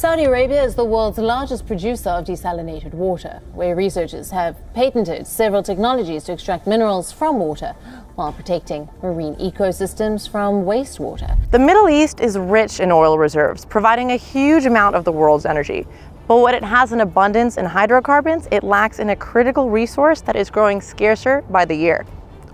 Saudi Arabia is the world's largest producer of desalinated water, where researchers have patented several technologies to extract minerals from water while protecting marine ecosystems from wastewater. The Middle East is rich in oil reserves, providing a huge amount of the world's energy. But what it has in abundance in hydrocarbons, it lacks in a critical resource that is growing scarcer by the year: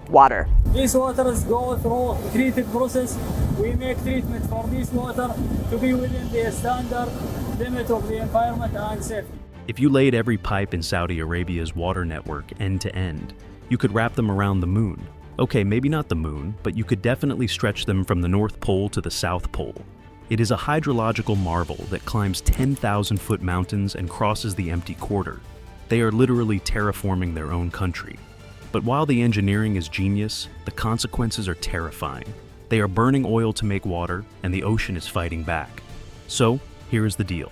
water. These waters go through treated process. We make treatment for this water to be within the standard limit of the environment and safety. If you laid every pipe in Saudi Arabia's water network end to end, you could wrap them around the moon. Okay, maybe not the moon, but you could definitely stretch them from the North Pole to the South Pole. It is a hydrological marvel that climbs 10,000-foot mountains and crosses the empty quarter. They are literally terraforming their own country. But while the engineering is genius, the consequences are terrifying. They are burning oil to make water, and the ocean is fighting back. So, here is the deal.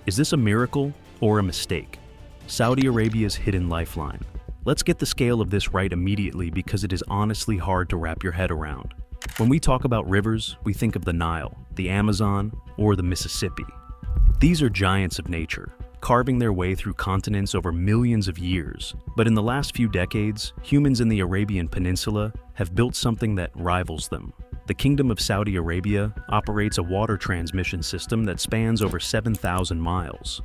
Is this a miracle or a mistake? Saudi Arabia's hidden lifeline. Let's get the scale of this right immediately because it is honestly hard to wrap your head around. When we talk about rivers, we think of the Nile, the Amazon, or the Mississippi. These are giants of nature, carving their way through continents over millions of years. But in the last few decades, humans in the Arabian Peninsula have built something that rivals them. The Kingdom of Saudi Arabia operates a water transmission system that spans over 7,000 miles.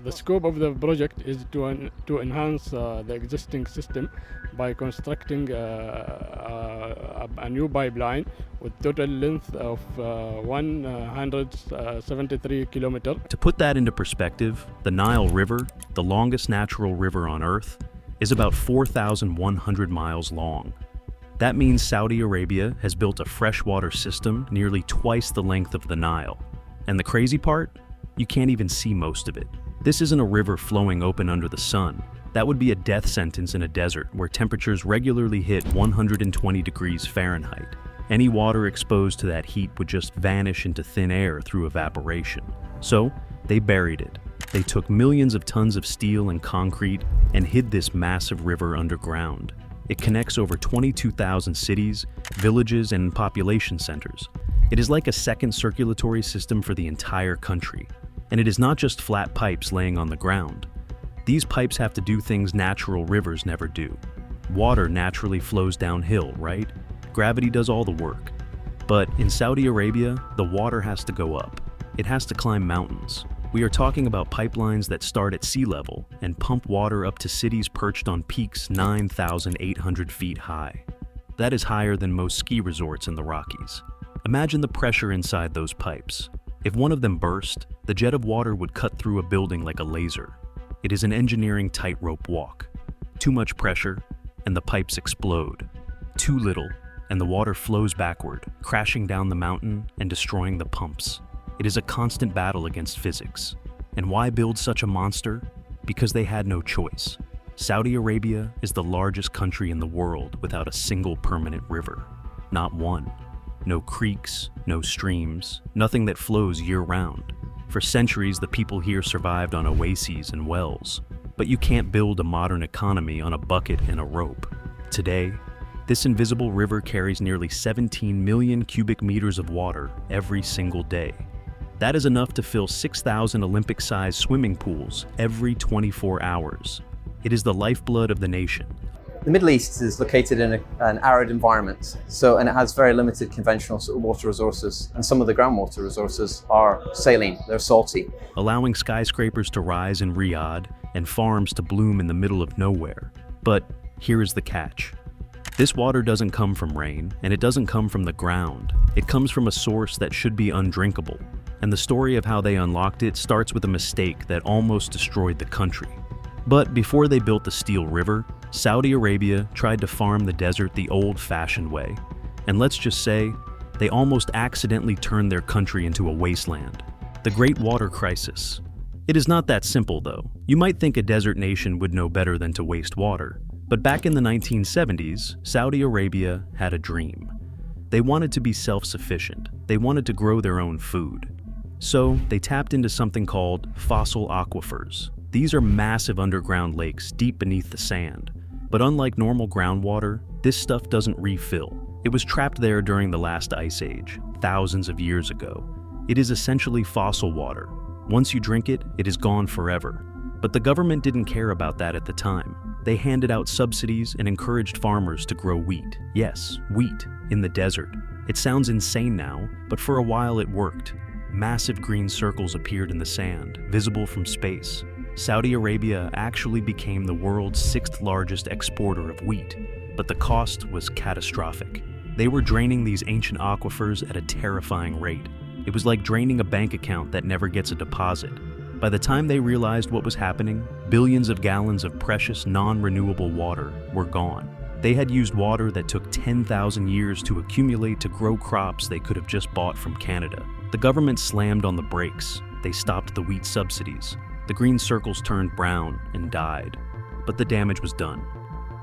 The scope of the project is to enhance the existing system by constructing a new pipeline with total length of 173 kilometers. To put that into perspective, the Nile River, the longest natural river on Earth, is about 4,100 miles long. That means Saudi Arabia has built a freshwater system nearly twice the length of the Nile. And the crazy part? You can't even see most of it. This isn't a river flowing open under the sun. That would be a death sentence in a desert where temperatures regularly hit 120 degrees Fahrenheit. Any water exposed to that heat would just vanish into thin air through evaporation. So, they buried it. They took millions of tons of steel and concrete and hid this massive river underground. It connects over 22,000 cities, villages, and population centers. It is like a second circulatory system for the entire country. And it is not just flat pipes laying on the ground. These pipes have to do things natural rivers never do. Water naturally flows downhill, right? Gravity does all the work. But in Saudi Arabia, the water has to go up. It has to climb mountains. We are talking about pipelines that start at sea level and pump water up to cities perched on peaks 9,800 feet high. That is higher than most ski resorts in the Rockies. Imagine the pressure inside those pipes. If one of them burst, the jet of water would cut through a building like a laser. It is an engineering tightrope walk. Too much pressure, and the pipes explode. Too little, and the water flows backward, crashing down the mountain and destroying the pumps. It is a constant battle against physics. And why build such a monster? Because they had no choice. Saudi Arabia is the largest country in the world without a single permanent river. Not one. No creeks, no streams, nothing that flows year-round. For centuries, the people here survived on oases and wells. But you can't build a modern economy on a bucket and a rope. Today, this invisible river carries nearly 17 million cubic meters of water every single day. That is enough to fill 6,000 Olympic-sized swimming pools every 24 hours. It is the lifeblood of the nation. The Middle East is located in an arid environment, and it has very limited conventional water resources, and some of the groundwater resources are saline, they're salty. Allowing skyscrapers to rise in Riyadh and farms to bloom in the middle of nowhere. But here is the catch. This water doesn't come from rain, and it doesn't come from the ground. It comes from a source that should be undrinkable. And the story of how they unlocked it starts with a mistake that almost destroyed the country. But before they built the Steel River, Saudi Arabia tried to farm the desert the old-fashioned way. And let's just say, they almost accidentally turned their country into a wasteland. The Great Water Crisis. It is not that simple, though. You might think a desert nation would know better than to waste water. But back in the 1970s, Saudi Arabia had a dream. They wanted to be self-sufficient. They wanted to grow their own food. So they tapped into something called fossil aquifers. These are massive underground lakes deep beneath the sand. But unlike normal groundwater, this stuff doesn't refill. It was trapped there during the last ice age, thousands of years ago. It is essentially fossil water. Once you drink it, it is gone forever. But the government didn't care about that at the time. They handed out subsidies and encouraged farmers to grow wheat. Yes, wheat, in the desert. It sounds insane now, but for a while it worked. Massive green circles appeared in the sand, visible from space. Saudi Arabia actually became the world's 6th largest exporter of wheat, but the cost was catastrophic. They were draining these ancient aquifers at a terrifying rate. It was like draining a bank account that never gets a deposit. By the time they realized what was happening, billions of gallons of precious, non-renewable water were gone. They had used water that took 10,000 years to accumulate to grow crops they could have just bought from Canada. The government slammed on the brakes. They stopped the wheat subsidies. The green circles turned brown and died. But the damage was done.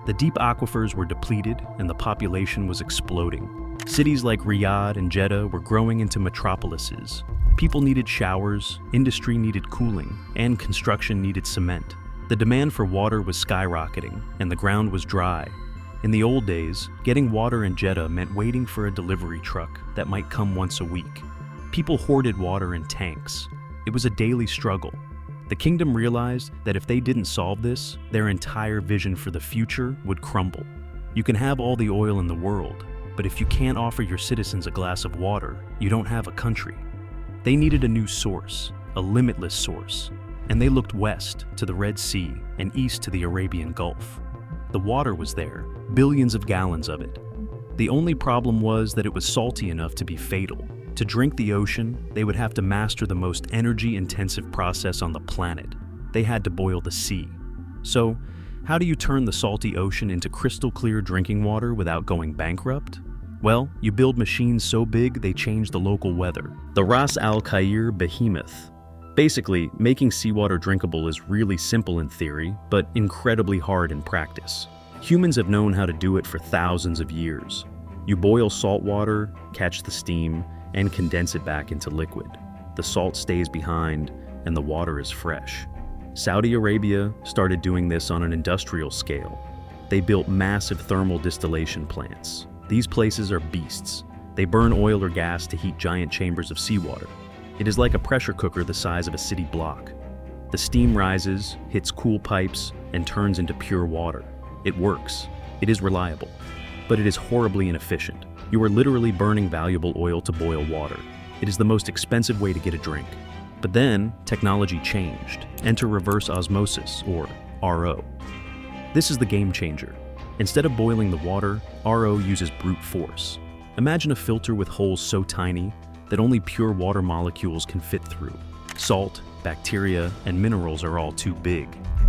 The deep aquifers were depleted and the population was exploding. Cities like Riyadh and Jeddah were growing into metropolises. People needed showers, industry needed cooling, and construction needed cement. The demand for water was skyrocketing, and the ground was dry. In the old days, getting water in Jeddah meant waiting for a delivery truck that might come once a week. People hoarded water in tanks. It was a daily struggle. The kingdom realized that if they didn't solve this, their entire vision for the future would crumble. You can have all the oil in the world, but if you can't offer your citizens a glass of water, you don't have a country. They needed a new source, a limitless source, and they looked west to the Red Sea and east to the Arabian Gulf. The water was there, billions of gallons of it. The only problem was that it was salty enough to be fatal. To drink the ocean, they would have to master the most energy-intensive process on the planet. They had to boil the sea. So, how do you turn the salty ocean into crystal-clear drinking water without going bankrupt? Well, you build machines so big they change the local weather. The Ras Al Khair Behemoth. Basically, making seawater drinkable is really simple in theory, but incredibly hard in practice. Humans have known how to do it for thousands of years. You boil salt water, catch the steam, and condense it back into liquid. The salt stays behind, and the water is fresh. Saudi Arabia started doing this on an industrial scale. They built massive thermal distillation plants. These places are beasts. They burn oil or gas to heat giant chambers of seawater. It is like a pressure cooker the size of a city block. The steam rises, hits cool pipes, and turns into pure water. It works. It is reliable. But it is horribly inefficient. You are literally burning valuable oil to boil water. It is the most expensive way to get a drink. But then, technology changed. Enter reverse osmosis, or RO. This is the game changer. Instead of boiling the water, RO uses brute force. Imagine a filter with holes so tiny that only pure water molecules can fit through. Salt, bacteria, and minerals are all too big.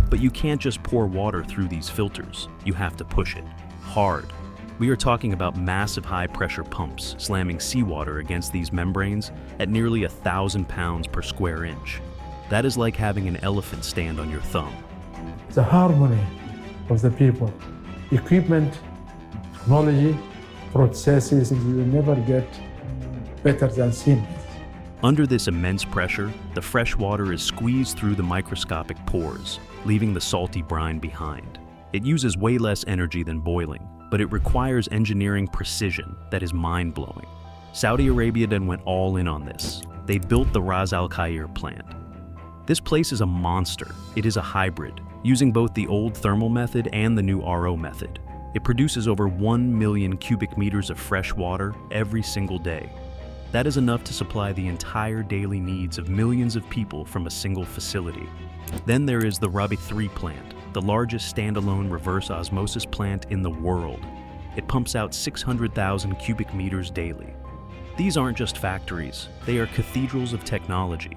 But you can't just pour water through these filters. You have to push it. Hard. We are talking about massive high-pressure pumps slamming seawater against these membranes at nearly 1,000 pounds per square inch. That is like having an elephant stand on your thumb. The harmony of the people, equipment, technology, processes, you will never get better than seamless. Under this immense pressure, the fresh water is squeezed through the microscopic pores, leaving the salty brine behind. It uses way less energy than boiling, but it requires engineering precision that is mind-blowing. Saudi Arabia then went all in on this. They built the Ras Al Khair plant. This place is a monster. It is a hybrid, using both the old thermal method and the new RO method. It produces over 1 million cubic meters of fresh water every single day. That is enough to supply the entire daily needs of millions of people from a single facility. Then there is the Rabi 3 plant, the largest standalone reverse osmosis plant in the world. It pumps out 600,000 cubic meters daily. These aren't just factories, they are cathedrals of technology.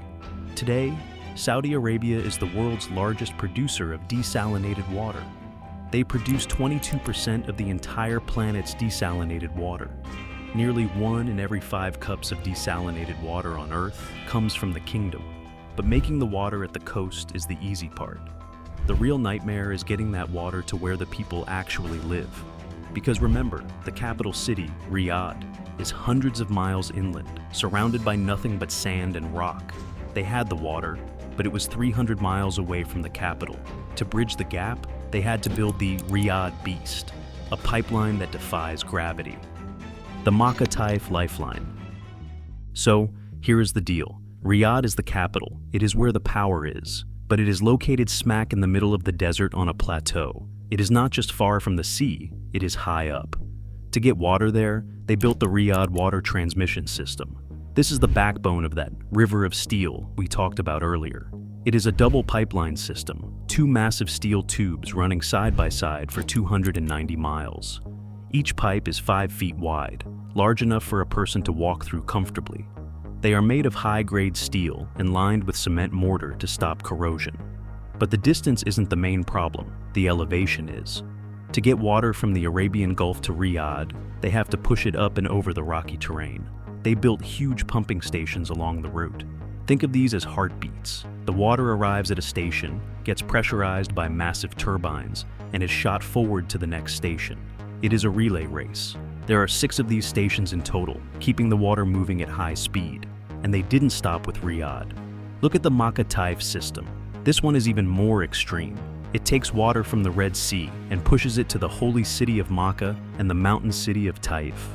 Today, Saudi Arabia is the world's largest producer of desalinated water. They produce 22% of the entire planet's desalinated water. Nearly 1 in every 5 cups of desalinated water on Earth comes from the kingdom. But making the water at the coast is the easy part. The real nightmare is getting that water to where the people actually live. Because remember, the capital city, Riyadh, is hundreds of miles inland, surrounded by nothing but sand and rock. They had the water, but it was 300 miles away from the capital. To bridge the gap, they had to build the Riyadh Beast, a pipeline that defies gravity. The Makka Taif Lifeline. So, here is the deal. Riyadh is the capital. It is where the power is. But it is located smack in the middle of the desert on a plateau. It is not just far from the sea, it is high up. To get water there, they built the Riyadh water transmission system. This is the backbone of that river of steel we talked about earlier. It is a double pipeline system, 2 massive steel tubes running side by side for 290 miles. Each pipe is 5 feet wide, large enough for a person to walk through comfortably. They are made of high-grade steel and lined with cement mortar to stop corrosion. But the distance isn't the main problem, the elevation is. To get water from the Arabian Gulf to Riyadh, they have to push it up and over the rocky terrain. They built huge pumping stations along the route. Think of these as heartbeats. The water arrives at a station, gets pressurized by massive turbines, and is shot forward to the next station. It is a relay race. There are 6 of these stations in total, keeping the water moving at high speed. And they didn't stop with Riyadh. Look at the Makkah Taif system. This one is even more extreme. It takes water from the Red Sea and pushes it to the holy city of Makkah and the mountain city of Taif.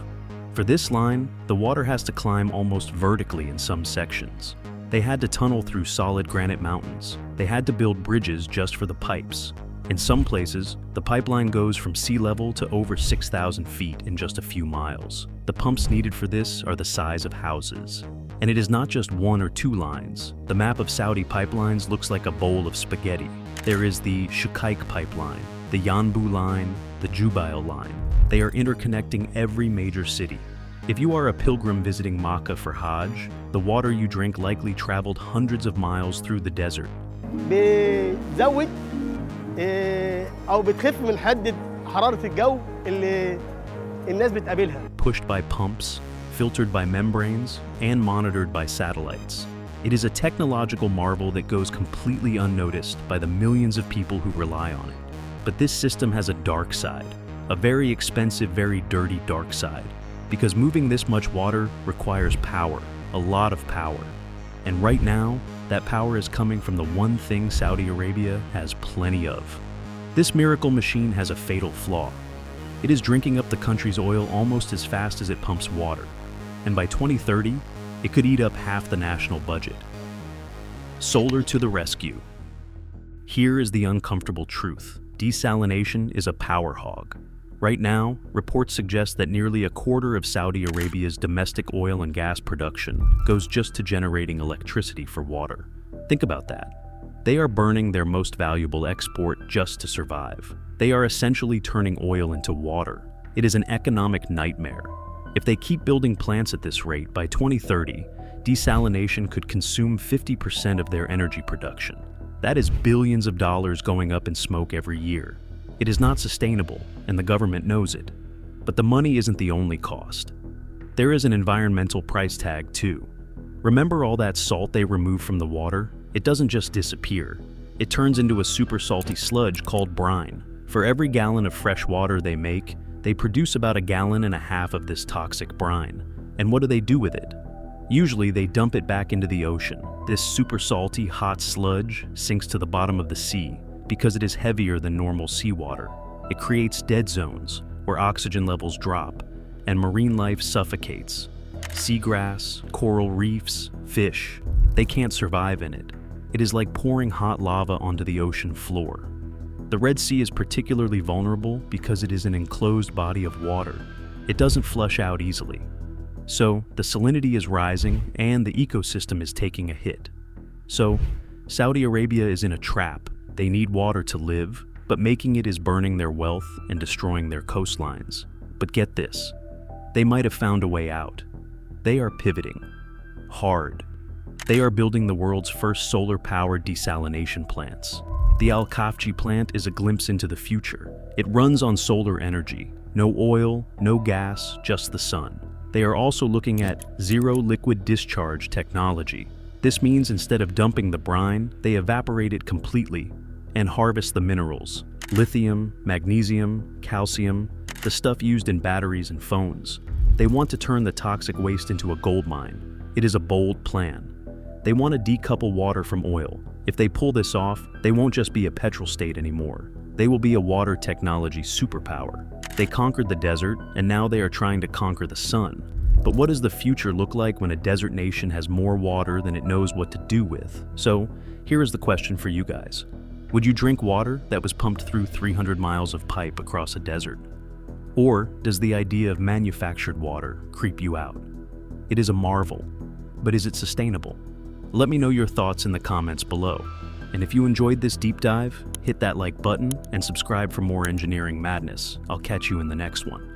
For this line, the water has to climb almost vertically in some sections. They had to tunnel through solid granite mountains. They had to build bridges just for the pipes. In some places, the pipeline goes from sea level to over 6,000 feet in just a few miles. The pumps needed for this are the size of houses. And it is not just 1 or 2 lines. The map of Saudi pipelines looks like a bowl of spaghetti. There is the Shukaik pipeline, the Yanbu line, the Jubail line. They are interconnecting every major city. If you are a pilgrim visiting Makkah for Hajj, the water you drink likely traveled hundreds of miles through the desert. بتزود أو بتخف من حدة حرارة الجو اللي الناس بتقابلها. Pushed by pumps, filtered by membranes, and monitored by satellites. It is a technological marvel that goes completely unnoticed by the millions of people who rely on it. But this system has a dark side, a very expensive, very dirty dark side, because moving this much water requires power, a lot of power. And right now, that power is coming from the one thing Saudi Arabia has plenty of. This miracle machine has a fatal flaw. It is drinking up the country's oil almost as fast as it pumps water. And by 2030, it could eat up half the national budget. Solar to the rescue. Here is the uncomfortable truth. Desalination is a power hog. Right now, reports suggest that nearly a quarter of Saudi Arabia's domestic oil and gas production goes just to generating electricity for water. Think about that. They are burning their most valuable export just to survive. They are essentially turning oil into water. It is an economic nightmare. If they keep building plants at this rate, by 2030, desalination could consume 50% of their energy production. That is billions of dollars going up in smoke every year. It is not sustainable, and the government knows it. But the money isn't the only cost. There is an environmental price tag too. Remember all that salt they remove from the water? It doesn't just disappear. It turns into a super salty sludge called brine. For every gallon of fresh water they make, they produce about 1.5 gallons of this toxic brine. And what do they do with it? Usually they dump it back into the ocean. This super salty, hot sludge sinks to the bottom of the sea because it is heavier than normal seawater. It creates dead zones where oxygen levels drop and marine life suffocates. Seagrass, coral reefs, fish, they can't survive in it. It is like pouring hot lava onto the ocean floor. The Red Sea is particularly vulnerable because it is an enclosed body of water. It doesn't flush out easily. So, the salinity is rising and the ecosystem is taking a hit. So, Saudi Arabia is in a trap. They need water to live, but making it is burning their wealth and destroying their coastlines. But get this, they might have found a way out. They are pivoting. Hard. They are building the world's first solar-powered desalination plants. The Al-Khafji plant is a glimpse into the future. It runs on solar energy. No oil, no gas, just the sun. They are also looking at zero liquid discharge technology. This means instead of dumping the brine, they evaporate it completely and harvest the minerals. Lithium, magnesium, calcium, the stuff used in batteries and phones. They want to turn the toxic waste into a gold mine. It is a bold plan. They want to decouple water from oil. If they pull this off, they won't just be a petrol state anymore. They will be a water technology superpower. They conquered the desert, and now they are trying to conquer the sun. But what does the future look like when a desert nation has more water than it knows what to do with? So, here is the question for you guys. Would you drink water that was pumped through 300 miles of pipe across a desert? Or does the idea of manufactured water creep you out? It is a marvel, but is it sustainable? Let me know your thoughts in the comments below. And if you enjoyed this deep dive, hit that like button and subscribe for more engineering madness. I'll catch you in the next one.